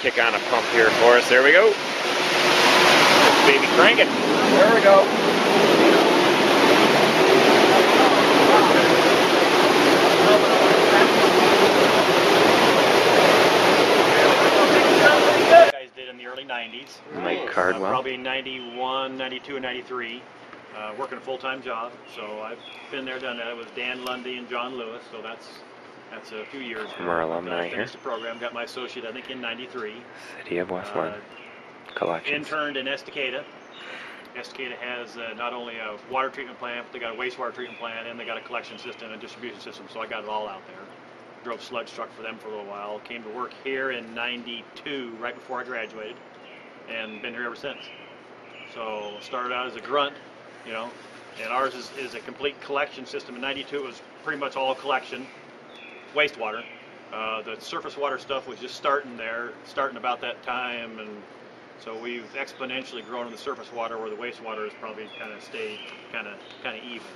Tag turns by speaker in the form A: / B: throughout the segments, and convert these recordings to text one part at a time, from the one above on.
A: kick on a pump here for us. There we go. Baby crank it. There we go. Guys did in the early 90s.
B: Mike Cardwell.
A: Probably 91, 92, and 93. Working a full-time job. So I've been there, done that. It was Dan Lundy and John Lewis. So that's a few years
B: From our alumni
A: I
B: here.
A: finished the program. Got my associate, I think, in 93.
B: City of West Linn. Collections.
A: Interned in Estacada. Estacada has not only a water treatment plant, but they got a wastewater treatment plant, and they got a collection system and distribution system. So I got it all out there. Drove sludge truck for them for a little while. Came to work here in 92, right before I graduated, and been here ever since. So started out as a grunt, you know, and ours is a complete collection system. In 92 it was pretty much all collection, wastewater. The surface water stuff was just starting about that time, and so we've exponentially grown in the surface water, where the wastewater has probably kind of stayed kind of even.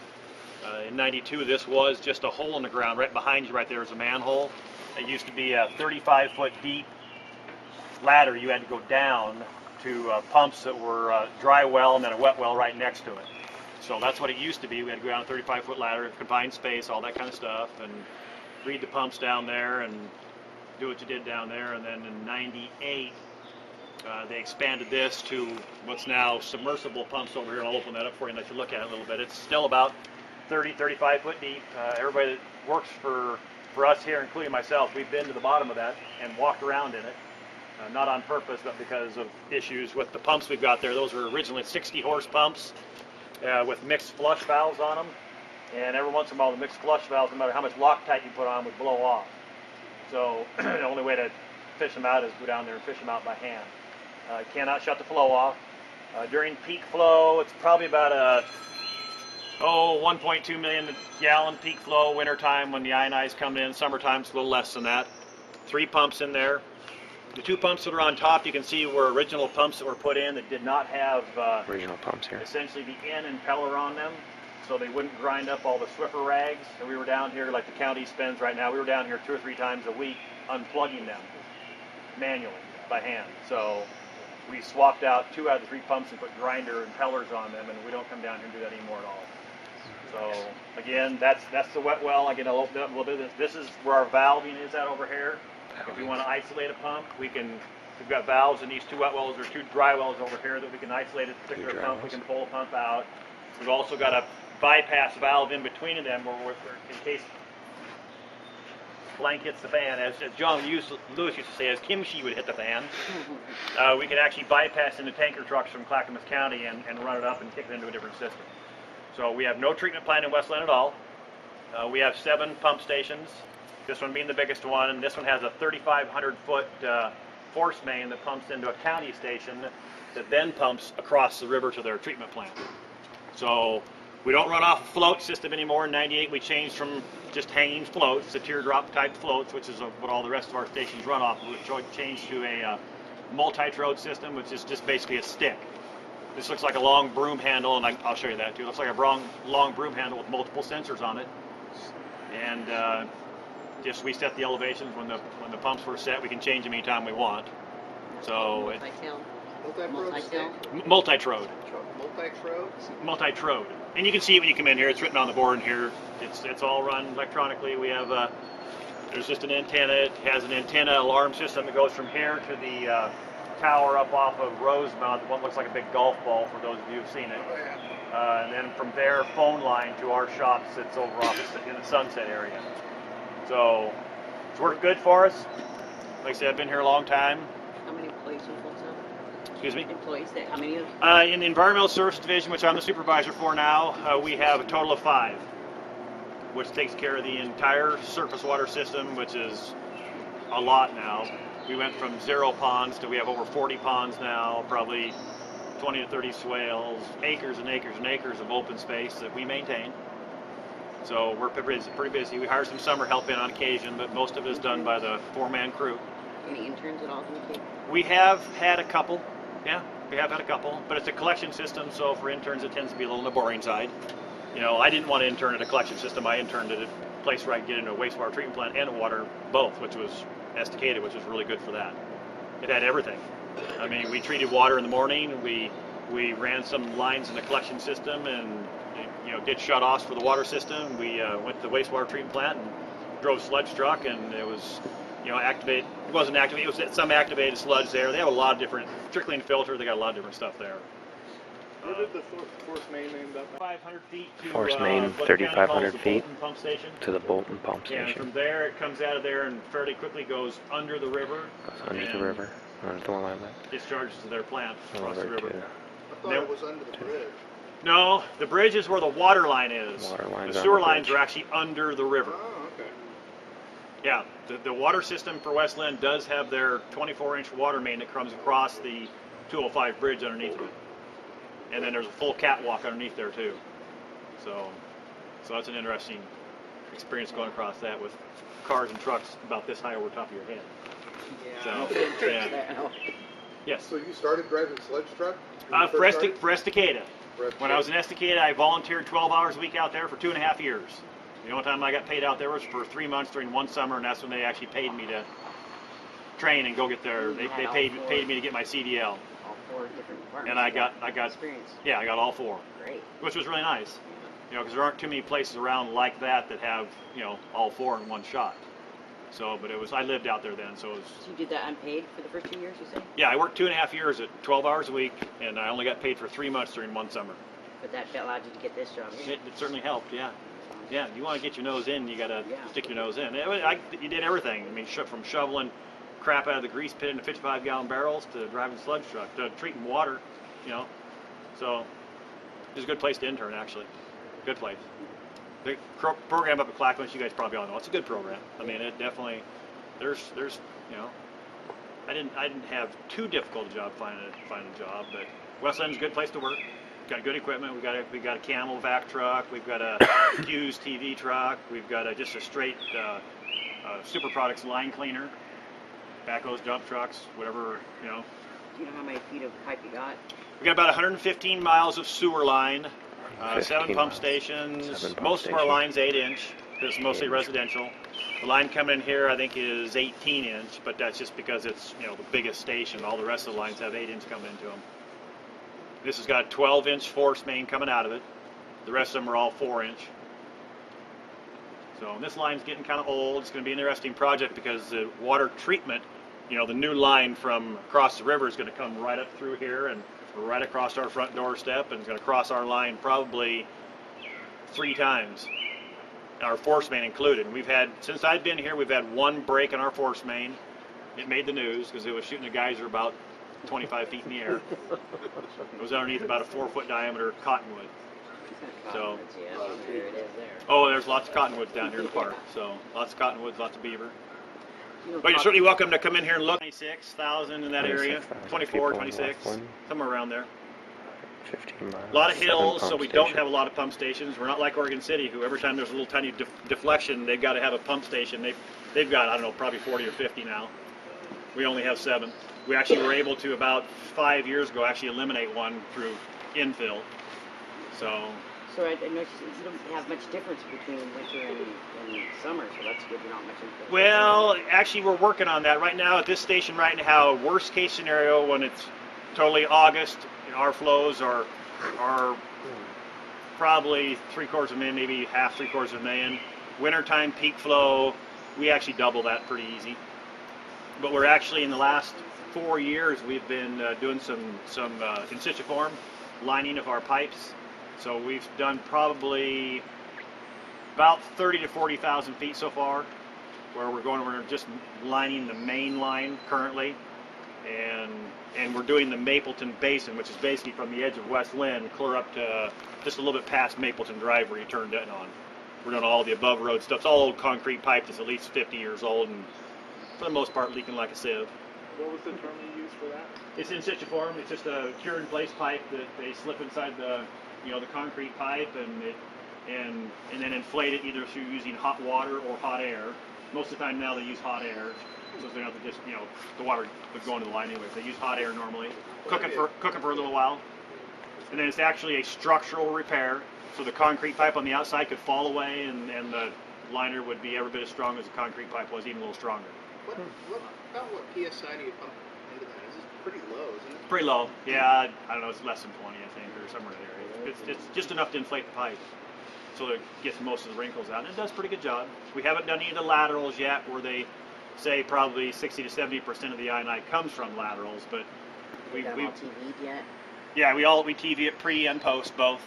A: In 92, this was just a hole in the ground. Right behind you right there is a manhole. It used to be a 35-foot deep ladder you had to go down to pumps that were dry well and then a wet well right next to it. So that's what it used to be. We had to go down a 35-foot ladder, confined space, all that kind of stuff, and read the pumps down there and do what you did down there. And then in 98, they expanded this to what's now submersible pumps over here. I'll open that up for you and let you look at it a little bit. It's still about 30, 35 foot deep. Everybody that works for us here, including myself, we've been to the bottom of that and walked around in it. Not on purpose, but because of issues with the pumps we've got there. Those were originally 60-horse pumps with mixed flush valves on them. And every once in a while, the mixed flush valves, no matter how much Loctite you put on, would blow off. So the only way to fish them out is go down there and fish them out by hand. You cannot shut the flow off. During peak flow, it's probably about 1.2 million gallon peak flow. Wintertime when the ionized come in. Summertime it's a little less than that. 3 pumps in there. The 2 pumps that are on top, you can see were original pumps that were put in that did not have
B: original pumps here.
A: Essentially the N impeller on them, so they wouldn't grind up all the Swiffer rags. And we were down here, like the county spends right now, we were down here 2 or 3 times a week unplugging them manually by hand. So we swapped out 2 out of the 3 pumps and put grinder impellers on them, and we don't come down here and do that anymore at all. So again, that's the wet well. Again, I'll open it up a little bit. This is where our valving is at over here. If we want to isolate a pump, we've got valves in these 2 wet wells or 2 dry wells over here that we can isolate a particular pump. We can pull a pump out. We've also got a bypass valve in between of them where in case blank hits the fan, as John Lewis used to say, as kimchi would hit the fan, we can actually bypass into tanker trucks from Clackamas County and run it up and kick it into a different system. So we have no treatment plant in West Linn at all. We have 7 pump stations, this one being the biggest one, and this one has a 3,500-foot force main that pumps into a county station that then pumps across the river to their treatment plant. So we don't run off a float system anymore. In 98 we changed from just hanging floats to teardrop type floats, which is what all the rest of our stations run off. We changed to a multi-trode system, which is just basically a stick. This looks like a long broom handle, and I'll show you that too. It looks like a long broom handle with multiple sensors on it. And just we set the elevations when the pumps were set. We can change them anytime we want. So multi-trode. Multi-trode. And you can see it when you come in here. It's written on the board in here. It's all run electronically. We have there's just an antenna. It has an antenna alarm system that goes from here to the tower up off of Rosemount. One looks like a big golf ball for those of you who've seen it. And then from there, phone line to our shop sits over off in the Sunset area. So it's worked good for us. Like I said, I've been here a long time.
C: How many employees do you have?
A: Excuse me?
C: Employees, how many of
A: in the Environmental Service Division, which I'm the supervisor for now, we have a total of 5, which takes care of the entire surface water system, which is a lot now. We went from 0 ponds to we have over 40 ponds now, probably 20 to 30 swales, acres and acres and acres of open space that we maintain. So we're pretty busy. We hire some summer help in on occasion, but most of it is done by the 4-man crew.
C: Any interns at all?
A: We have had a couple. Yeah, we have had a couple, but it's a collection system, so for interns it tends to be a little on the boring side. You know, I didn't want to intern at a collection system. I interned at a place where I could get into a wastewater treatment plant and a water both, which was Estacada, which was really good for that. It had everything. I mean, we treated water in the morning. We ran some lines in the collection system, and did shut-offs for the water system. We went to the wastewater treatment plant and drove sludge truck, and it was activated. It wasn't activated. It was some activated sludge there. They have a lot of different trickling filter. They got a lot of different stuff there.
D: Where did the force main end up?
A: 500 feet to
B: Force main,
A: what the county calls
B: 3,500
A: the
B: feet
A: Bolton pump station.
B: to the Bolton pump
A: Yeah, and
B: station.
A: from there it comes out of there and fairly quickly goes under the river.
B: Goes under the
A: and
B: river, under the Willamette.
A: discharges to their plant across the
B: Over
A: river.
B: to
D: I thought it was under the bridge.
A: No, the bridge is where the water line is.
B: Water line's
A: The
B: on
A: sewer
B: the
A: lines
B: bridge.
A: are actually under the river.
D: Oh, okay.
A: Yeah, the water system for West Linn does have their 24-inch water main that comes across the 205 bridge underneath it. And then there's a full catwalk underneath there too. So that's an interesting experience going across that with cars and trucks about this high over top of your head.
C: Yeah.
A: So, yeah. Yes.
E: So you started driving sledge truck?
A: For Estacada. When I was in Estacada, I volunteered 12 hours a week out there for 2.5 years. The only time I got paid out there was for 3 months during one summer, and that's when they actually paid me to train and go get their. They paid me to get my CDL,
C: All 4 different departments.
A: and I got
C: experience.
A: yeah, I got all 4,
C: Great.
A: which was really nice. Because there aren't too many places around like that have all 4 in one shot. So, but I lived out there then, so it was.
C: So you did that unpaid for the first 2 years, you say?
A: Yeah, I worked 2.5 years at 12 hours a week, and I only got paid for 3 months during one summer.
C: But that allowed you to get this job here.
A: It certainly helped, yeah. Yeah, you want to get your nose in, you got to
C: Yeah.
A: stick your nose in. You did everything. I mean, from shoveling crap out of the grease pit into 55-gallon barrels to driving sludge truck to treating water, So it was a good place to intern, actually. Good place. The program up at Clackamas, you guys probably all know, it's a good program. I mean, it definitely. There's I didn't have too difficult a job finding a job, but West Linn's a good place to work. Got good equipment. We got a Camel vac truck. We've got a Hughes TV truck. We've got just a straight Super Products line cleaner, backhoes, dump trucks, whatever.
C: Do you know how many feet of pipe you got?
A: We got about 115 miles of sewer line, 7
B: 15
A: pump
B: miles.
A: stations.
B: 7 pump
A: Most of our
B: stations.
A: line's 8-inch. It's mostly
B: 8-inch.
A: residential. The line coming in here, I think, is 18-inch, but that's just because it's the biggest station. All the rest of the lines have 8-inch coming into them. This has got a 12-inch force main coming out of it. The rest of them are all 4-inch. So this line's getting kind of old. It's going to be an interesting project because the water treatment, the new line from across the river is going to come right up through here and right across our front doorstep, and it's going to cross our line probably 3 times. Our force main included. Since I've been here, we've had 1 break in our force main. It made the news because it was shooting a geyser about 25 feet in the air. It was underneath about a 4-foot diameter cottonwood. So,
C: Yeah, there it is there.
A: oh, there's lots of cottonwoods down here in the park. So, lots of cottonwoods, lots of bever.
C: You know,
A: But you're certainly welcome to come in here and look. 26,000 in that area,
B: 26,000
A: 24,
B: people in
A: 26,
B: Westland.
A: somewhere around there.
B: 15 miles.
A: A lot of
B: 7
A: hills, so
B: pump
A: we don't
B: stations.
A: have a lot of pump stations. We're not like Oregon City, who every time there's a little tiny deflection, they've got to have a pump station. They've got, I don't know, probably 40 or 50 now. We only have 7. We actually were able to, about 5 years ago, actually eliminate one through infill. So,
C: So I noticed you don't have much difference between winter and summer, so that's good. You're not much influence.
A: well, actually, we're working on that right now at this station right now. Worst case scenario, when it's totally August, our flows are probably 3/4 of a million, maybe half, 3/4 of a million. Wintertime peak flow, we actually double that pretty easy. But we're actually in the last 4 years we've been doing some in situ form lining of our pipes. So we've done probably about 30 to 40,000 feet so far, where we're just lining the main line currently, and we're doing the Mapleton Basin, which is basically from the edge of West Linn clear up to just a little bit past Mapleton Drive where you turn Denton on. We're doing all the above road stuff. It's all old concrete pipe that's at least 50 years old and for the most part leaking like a sieve.
D: What was the term you used for that?
A: It's in situ form. It's just a cure-in-place pipe that they slip inside the concrete pipe and then inflate it either through using hot water or hot air. Most of the time now they use hot air, so they don't have to just the water would go into the line anyway. They use hot air normally. Cook it for a little while, and then it's actually a structural repair. So the concrete pipe on the outside could fall away, and the liner would be every bit as strong as the concrete pipe was, even a little stronger.
D: About what PSI do you pump pretty low, isn't it?
A: Pretty low. Yeah, I don't know. It's less than 20, I think, or somewhere in there. It's just enough to inflate the pipe, so it gets most of the wrinkles out. And it does a pretty good job. We haven't done any of the laterals yet, where they say probably 60 to 70% of the I-9 comes from laterals, but
C: We got them all TV'd yet?
A: yeah, we TV it pre and post both.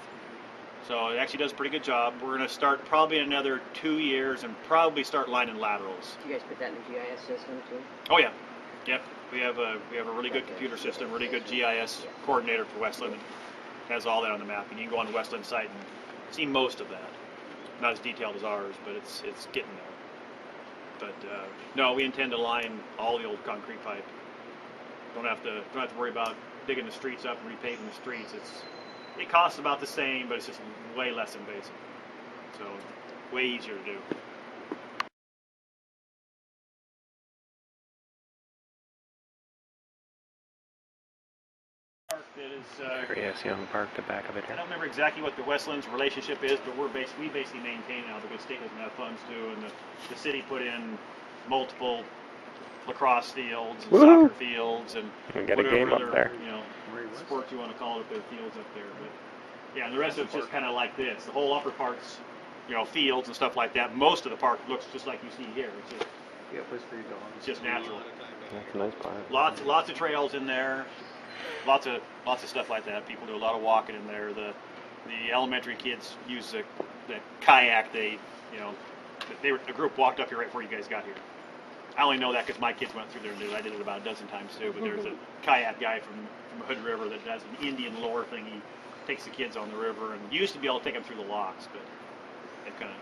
A: So it actually does a pretty good job. We're going to start probably in another 2 years and probably start lining laterals.
C: Do you guys put that in the GIS system too?
A: Oh yeah, yep. We have a really good computer system, really good GIS coordinator for Westland. It has all that on the map, and you can go on the Westland site and see most of that. Not as detailed as ours, but it's getting there. But no, we intend to line all the old concrete pipe. Don't have to worry about digging the streets up and repaving the streets. It costs about the same, but it's just way less invasive. So way easier to do. That is,
B: Yeah, see on the park, the back of it
A: I
B: here.
A: don't remember exactly what the Westlands relationship is, but we basically maintain now because the state doesn't have funds to, and the city put in multiple lacrosse fields and
B: Woohoo!
A: soccer fields and
B: We got a
A: whatever
B: game up
A: other,
B: there.
A: you know, sport you want to call it, the fields up there. But yeah, and the rest of it's just kind of like this. The whole upper part's, you know, fields and stuff like that. Most of the park looks just like you see here. It's just natural.
B: That's a nice park.
A: Lots of trails in there. Lots of stuff like that. People do a lot of walking in there. The elementary kids use the kayak. A group walked up here right before you guys got here. I only know that because my kids went through there and did it. I did it about a dozen times too. But there's a kayak guy from Hood River that does an Indian lore thing. He takes the kids on the river and used to be able to take them through the locks, but they've kind of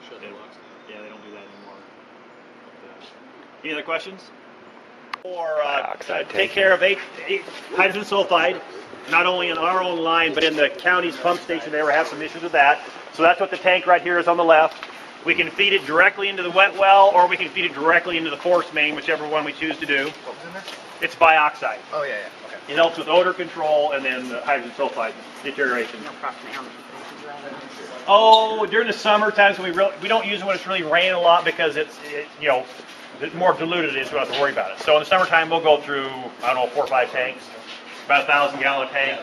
D: Shut the locks down.
A: yeah, they don't do that anymore. But, any other questions? Or
B: Dioxide
A: take
B: tank.
A: care of hydrogen sulfide, not only in our own line, but in the county's pump station. They ever have some issues with that. So that's what the tank right here is on the left. We can feed it directly into the wet well, or we can feed it directly into the force main, whichever one we choose to do.
D: What was in there?
A: It's bioxide.
D: Oh, yeah, okay.
A: It helps with odor control and then the hydrogen sulfide deterioration.
C: You know approximately how much you think is
A: Oh, during the summer times when we don't use it when it's really raining a lot because it's more diluted it is, we don't have to worry about it. So in the summertime we'll go through, I don't know, 4 or 5 tanks, about 1,000-gallon tank.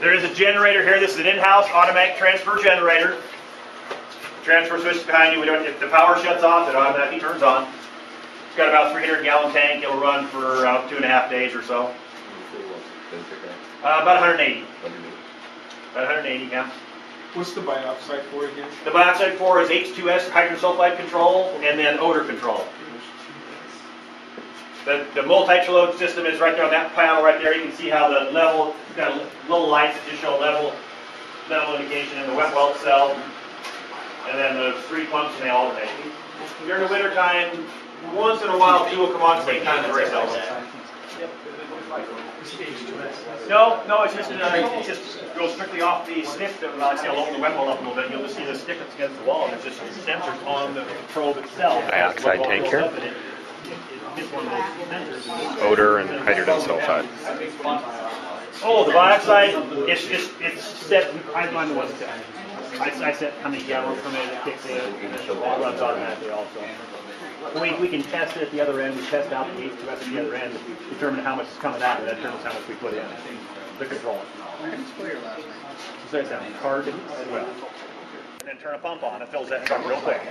A: There is a generator here. This is an in-house automatic transfer generator. Transfer switch is behind you. If the power shuts off, it automatically turns on. It's got about a 300-gallon tank. It'll run for 2.5 days or so. About 180. About 180, yeah.
F: What's the bioxide for again?
A: The bioxide 4 is H2S, hydrogen sulfide control, and then odor control. The multi-load system is right there on that panel right there. You can see how the level, it's got little lights that just show level indication in the wet well itself. And then the 3 pumps and they alternate. During the winter time, once in a while 2 will come on at the same time. Very seldom. No, it's just goes strictly off the stick. I'll open the wet well up a little bit. You'll just see the stick that's against the wall, and there's just sensors on the probe itself.
B: Dioxide tank here. Odor and hydrogen sulfide.
A: Oh, the bioxide, it's set, I'm the one that set. I set how many gallons per minute it kicks in, and it runs automatically also. We can test it at the other end, we test out the H2S at the other end, determine how much is coming out, and that determines how much we put in, the control. So it's that card as well. And then turn a pump on, it fills that truck real quick.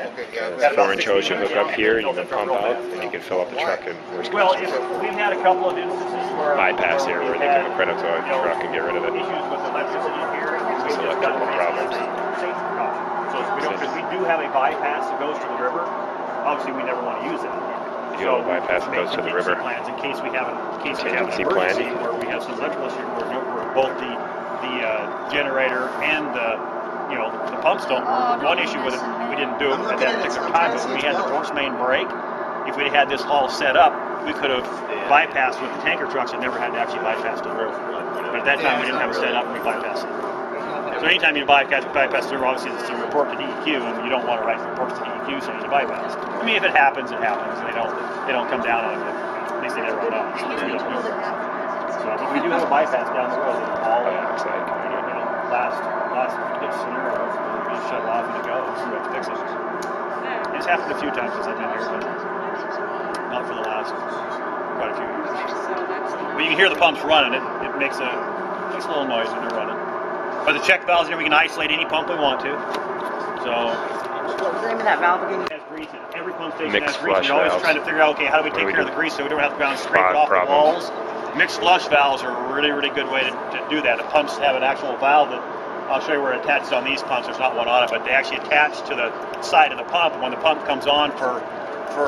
B: Someone chose you hook up here and you can pump out and you can fill up the truck and worst
A: Well,
B: case
A: we've had a couple of instances where
B: bypass here where they can hook right up to a truck and get rid of it.
A: issues with electricity here.
B: Just electrical problems.
A: Safety precaution. So because we do have a bypass that goes to the river, obviously we never want to use that.
B: You know, bypass that goes to the river.
A: Plans in case we have an
B: Contingency plan.
A: emergency where we have some electrical issue where both the generator and the pumps don't work. One issue with it, we didn't do it at that particular time, but when we had the force main break, if we had this all set up, we could have bypassed with the tanker trucks and never had to actually bypass the river. But at that time, we didn't have it set up and we bypassed it. So anytime you bypass the river, obviously it's a report to DEQ, and you don't want to write reports to DEQ saying you bypassed. I mean, if it happens, it happens, and they don't come down on you. At least they never run out. So we don't do it. So but we do have a bypass down the road. All last good scenario, we just shut it off and it goes. We have to fix it. It's happened a few times since I've been here, but not for the last quite a few years.
C: So that's
A: But you can hear the pumps running. It makes a little noise when they're running. But the check valves here, we can isolate any pump we want to. So
C: what's the name of that valve again?
A: it has grease in it. Every pump station
B: Mixed
A: has grease.
B: flush
A: You're always
B: valves.
A: trying to figure out, okay, how do we
B: What do
A: take
B: we
A: care of
B: do?
A: the grease so we don't have to go out and scrape
B: Spot
A: it off
B: problems.
A: the walls. Mixed flush valves are a really, really good way to do that. The pumps have an actual valve that I'll show you where it attaches on these pumps. There's not one on it, but they actually attach to the side of the pump. And when the pump comes on for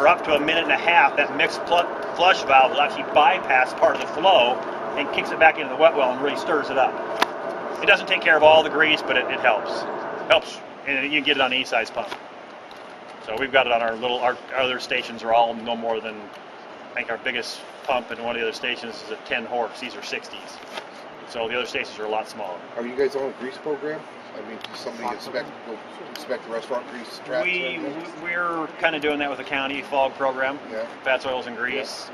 A: up to a minute and a half, that mixed flush valve will actually bypass part of the flow and kicks it back into the wet well and really stirs it up. It doesn't take care of all the grease, but it helps. Helps, and you can get it on any size pump. So we've got it on our other stations are all no more than, I think our biggest pump in one of the other stations is a 10 horse. These are 60s. So the other stations are a lot smaller.
E: Are you guys on a grease program? I mean, does somebody inspect the restaurant grease traps?
A: We're kind of doing that with the county FOG program,
E: Yeah.
A: fats, oils, and grease.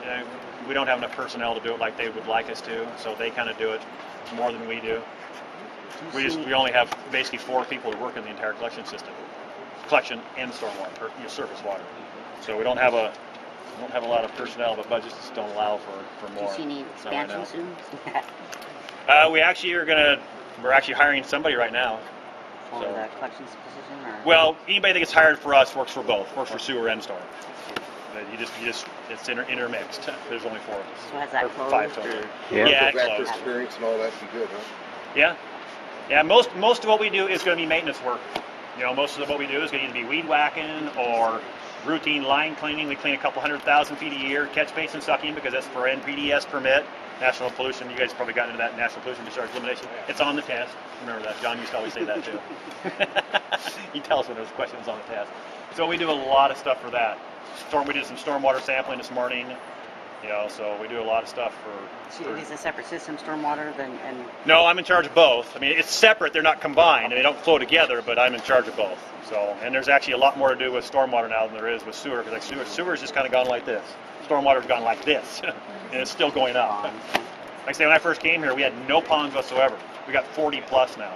A: We don't have enough personnel to do it like they would like us to, so they kind of do it more than we do. We only have basically 4 people who work in the entire collection system, collection and stormwater, or surface water. So we don't have a lot of personnel, but budgets just don't allow for
C: Do
A: more.
C: you see any
A: So right
C: expansion
A: now.
C: soon?
A: We're actually hiring somebody right now.
C: For
A: So-
C: the collections position, or?
A: Well, anybody that gets hired for us works for both, works for sewer and storm. But it's intermixed. There's only 4 of us.
C: So has that
A: Or
C: closed?
A: 5 total.
C: or-
B: Yeah.
A: Yeah, it
E: Back to
A: closed.
E: experience and all that would be good, huh?
A: Yeah. Yeah, most of what we do is going to be maintenance work. You know, most of what we do is going to either be weed whacking or routine line cleaning. We clean a couple 100,000 feet a year, catch basin sucking because that's for NPDES permit. National pollution, you guys probably got into that national pollution discharge elimination. It's on the test. Remember that. John used to always say that too. He tells us when there's questions on the test. So we do a lot of stuff for that. We did some stormwater sampling this morning. You know, so we do a lot of stuff
C: So
A: for
C: it is a separate system, stormwater, and
A: No, I'm in charge of both. I mean, it's separate. They're not combined. They don't flow together, but I'm in charge of both. So, and there's actually a lot more to do with stormwater now than there is with sewer, because like sewer's just kind of gone like this. Stormwater's gone like this, and it's still going up. Like I say, when I first came here, we had no ponds whatsoever. We got 40 plus now.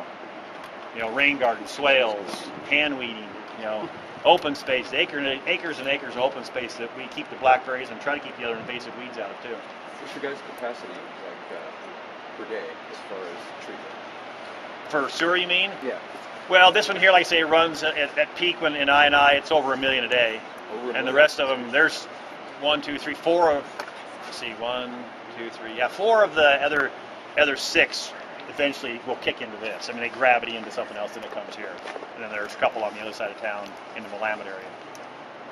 A: You know, rain gardens, swales, hand weeding, you know, open space, acres and acres of open space that we keep the blackberries and try to keep the other invasive weeds out of too.
G: What's your guys' capacity per day as far as treatment?
A: For sewer, you mean?
G: Yeah.
A: Well, this one here, like I say, runs at peak when in I&I, it's over 1 million a day. And the rest of them, there's 4 of, let's see, 4 of the other 6 eventually will kick into this. I mean, they gravity into something else, then it comes here. And then there's a couple on the other side of town in the Willamette area.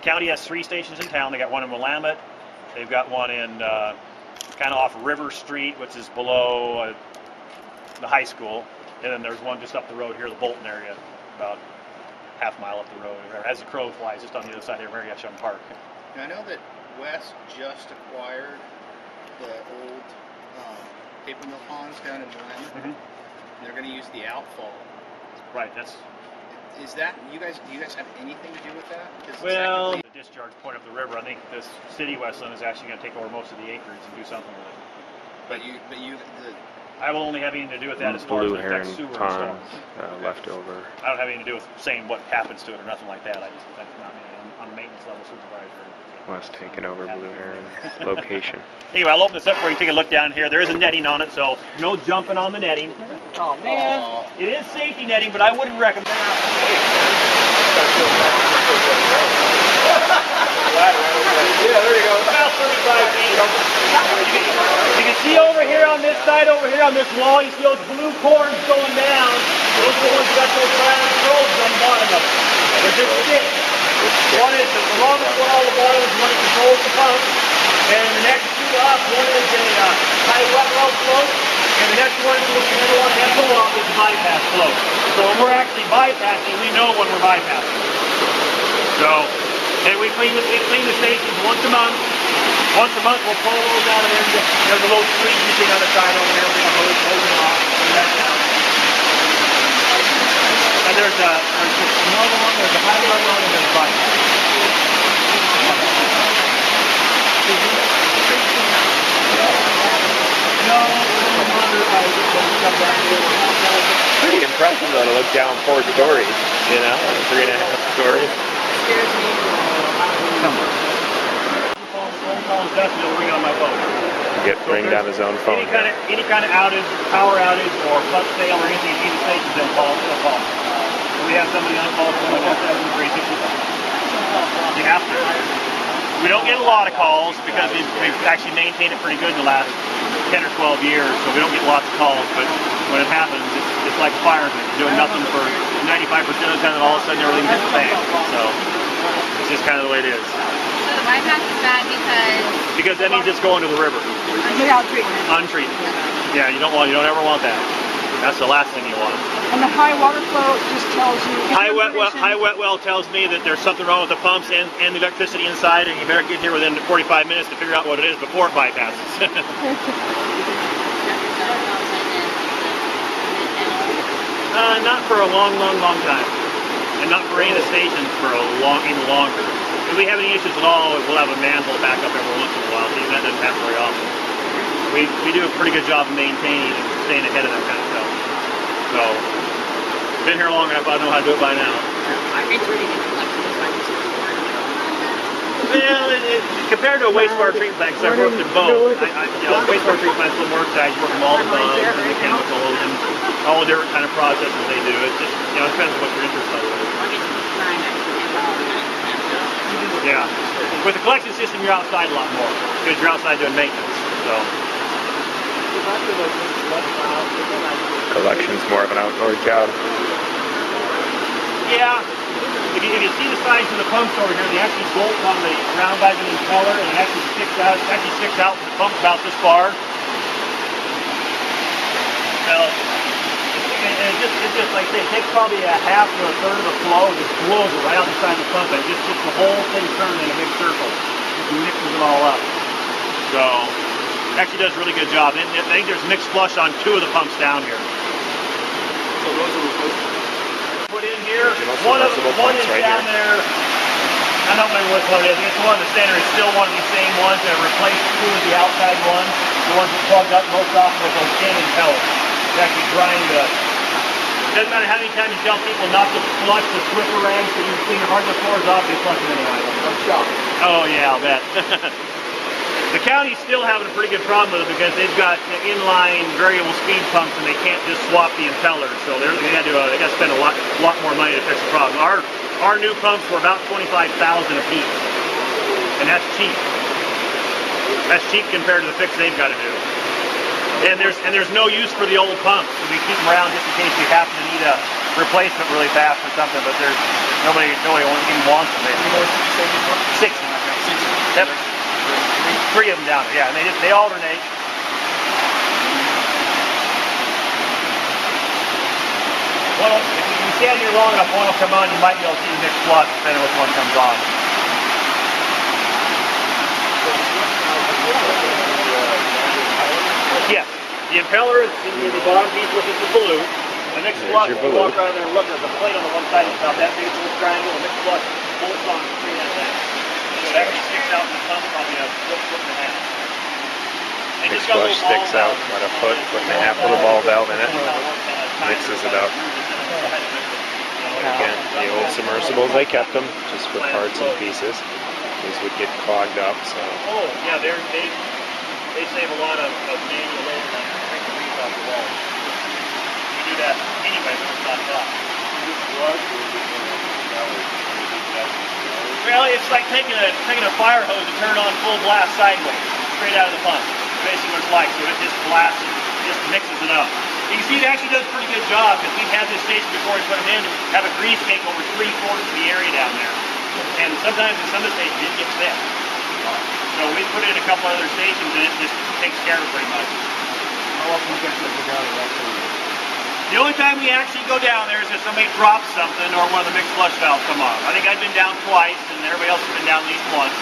A: County has 3 stations in town. They got one in Willamette. They've got one in kind of off River Street, which is below the high school. And then there's one just up the road here, the Bolton area, about half mile up the road. As the crow flies, just on the other side here, Marietta Park.
D: Now, I know that Wes just acquired the old paper mill ponds down in Willamette.
A: Mhm.
D: And they're going to use the outfall.
A: Right, that's,
D: Is that do you guys have anything to do with that? Because
A: well,
D: technically-
A: the discharge point of the river, I think this city, Westland, is actually going to take over most of the acreage and do something with it.
D: but you
A: I will only have anything to do with that as far as
B: Blue
A: it affects
B: heron
A: sewer and storm.
B: pond left over.
A: I don't have anything to do with saying what happens to it or nothing like that. That's not me. I'm a maintenance level supervisor.
B: West taking over Blue Heron location.
A: Anyway, I'll open this up for you. Take a look down here. There is a netting on it, so no jumping on the netting.
C: oh man,
A: It is safety netting, but I wouldn't recommend it.
E: Yeah, there you go.
A: About 35 feet. You can see over here on this side, over here on this wall, you see those blue cords going down. Those are the ones that got those round probes on the bottom of them. They're just sticks. One is the longest one on the bottom is one that controls the pump. And the next 2 up, one is a high wet well float. And the next one is the other one that go off is a bypass float. So when we're actually bypassing, we know when we're bypassing. So, and we clean the stations once a month. Once a month, we'll pull those out of there. There's a little screen you see on the side over there. We're going to hose it off. And there's a normal one, there's a high level one, and there's a bypass. No, we're monitored by stuff back here.
B: Pretty impressive though to look down 4 stories, you know, 3.5 stories.
C: scares me.
A: Phone calls, that's what we're on my phone.
B: Bring down his own phone.
A: Any kind of outage, power outage, or clutch fail or anything, either station they'll call. So we have somebody on call 24/7, 365. You have to. We don't get a lot of calls because we've actually maintained it pretty good in the last 10 or 12 years, so we don't get lots of calls. But when it happens, it's like a fireman. You're doing nothing for 95% of the time, and all of a sudden everything hits the fan. So it's just kind of the way it is.
H: So the bypass is bad because
A: that means it's going to the river.
I: Without treatment.
A: Untreated. Yeah, you don't ever want that. That's the last thing you want.
I: And the high water flow just tells you.
A: High wet well tells me that there's something wrong with the pumps and the electricity inside, and you better get here within 45 minutes to figure out what it is before it bypasses. Not for a long time, and not for any of the stations for even longer. If we have any issues at all, we'll have a manhole back up every once in a while. See, that doesn't happen very often. We do a pretty good job of maintaining and staying ahead of that kind of stuff. So, been here long enough, I know how to do it by now. Well, compared to a wastewater treatment plant, because I've worked in both, wastewater treatment plants a little more exciting. You work with all the bugs and the chemicals and all the different kind of processes they do. It just, it depends on what your interest is. Yeah. With the collection system, you're outside a lot more because you're outside doing maintenance. So.
B: Collection's more of an outdoor job.
A: Yeah. If you see the size of the pumps over here, they actually bolt on the ground by the impeller, and it actually sticks out. It actually sticks out from the pump about this far. So, it's just like they take probably a half or a third of the flow and just blows it right out the side of the pump, and it just gets the whole thing turned in a big circle. Just mixes it all up. So, it actually does a really good job. And I think there's mixed flush on 2 of the pumps down here.
G: So those are replacement.
A: Put in here. One is
B: right
A: down
B: here.
A: there. I don't remember which one it is. I think it's one in the center. It's still one of these same ones that replaced 2 of the outside ones. The ones that plugged up most often with those chain impellers. It's actually drying the. It doesn't matter how many times you tell people not to flush the Swiffer rags so you clean the hardwood floors off, they flush them anyway.
D: I'm shocked.
A: Oh yeah, I'll bet. The county's still having a pretty good problem with it because they've got inline variable speed pumps and they can't just swap the impellers. So they got to spend a lot more money to fix the problem. Our new pumps were about $25,000 a piece, and that's cheap. That's cheap compared to the fix they've got to do. And there's no use for the old pumps. We keep them around just in case we happen to need a replacement really fast or something. But there's nobody even wants them. 6. Yep. 3 of them down there, yeah, and they alternate. Well, if you stand here long enough, one will come on, you might be able to see the mixed flush, depending on which one comes on. Yes, the impeller is in the bottom piece, which is the volute. The mixed flush, if you walk around there and look, there's a plate on the one side, it's about that big little triangle, the mixed flush bolts on between that thing. So it actually sticks out in the pump probably a foot and a half.
B: Mixed flush sticks out about a foot and a half with a ball valve in it. Mixes it up. Again, the old submersibles, they kept them just with parts and pieces. These would get clogged up, so.
A: Oh, yeah, they save a lot of manual labor and take the grease off the wall. You do that anyway when it's not hot. Well, it's like taking a fire hose and turn it on full blast sideways, straight out of the pump. Basically what it's like, so it just blasts, just mixes it up. You can see it actually does a pretty good job because we've had this station before we put them in, have a grease cake over 3/4 of the area down there. And sometimes in some of the stations it gets thick. So we put it in a couple other stations and it just takes care of it pretty much.
F: How often do you guys go down to that thing?
A: The only time we actually go down there is if somebody drops something or one of the mixed flush valves come off. I think I've been down twice and everybody else has been down at least once.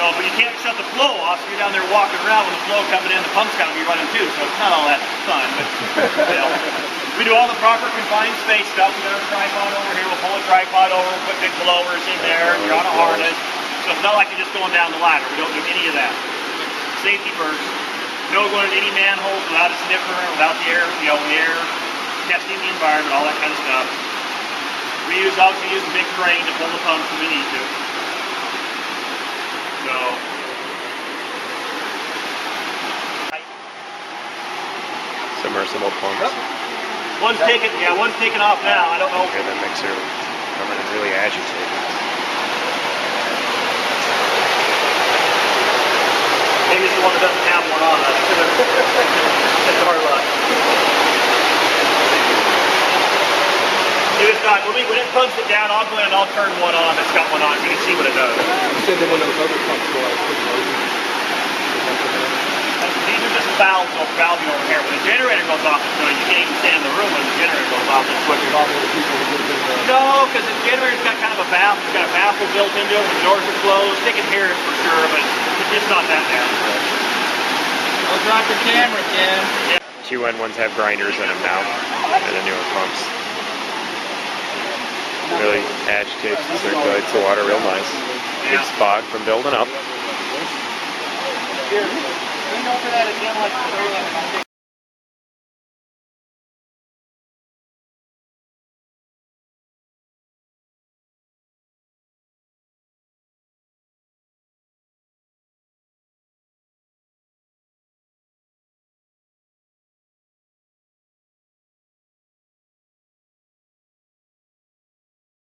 A: So, but you can't shut the flow off, so you're down there walking around with the flow coming in, the pump's got to be running too, so it's not all that fun, but, we do all the proper confined space stuff. We got our tripod over here, we'll pull a tripod over, we'll put big blowers in there, you're on a harness, so it's not like you're just going down the ladder. We don't do any of that. Safety first. No going in any manholes without a sniffer, without the air, the air testing the environment, all that kind of stuff. We obviously use a big crane to pull the pumps when we need to. So,
B: submersible pumps.
A: One's taking off now. I don't know.
B: Hear the mixer coming and really agitated.
A: Maybe it's the one that doesn't have one on. That's our luck. If it's not, when it pumps it down, I'll go in and I'll turn one on that's got one on. You can see what it does.
F: You said that when those other pumps go out,
A: These are just valves over here. When the generator goes off, it's going, you can't even stand in the room when the generator goes off. It's
F: what you're all the people who get in
A: no, because the generator's got kind of a baffle. It's got a baffle built into it. When the doors are closed, they can hear it for sure, but it's not that bad.
D: Don't drop your camera, Ken.
B: QN1s have grinders in them now, and the newer pumps. Really agitates and circulates the water real nice. Keeps fog from building up.
D: Here, clean over that again like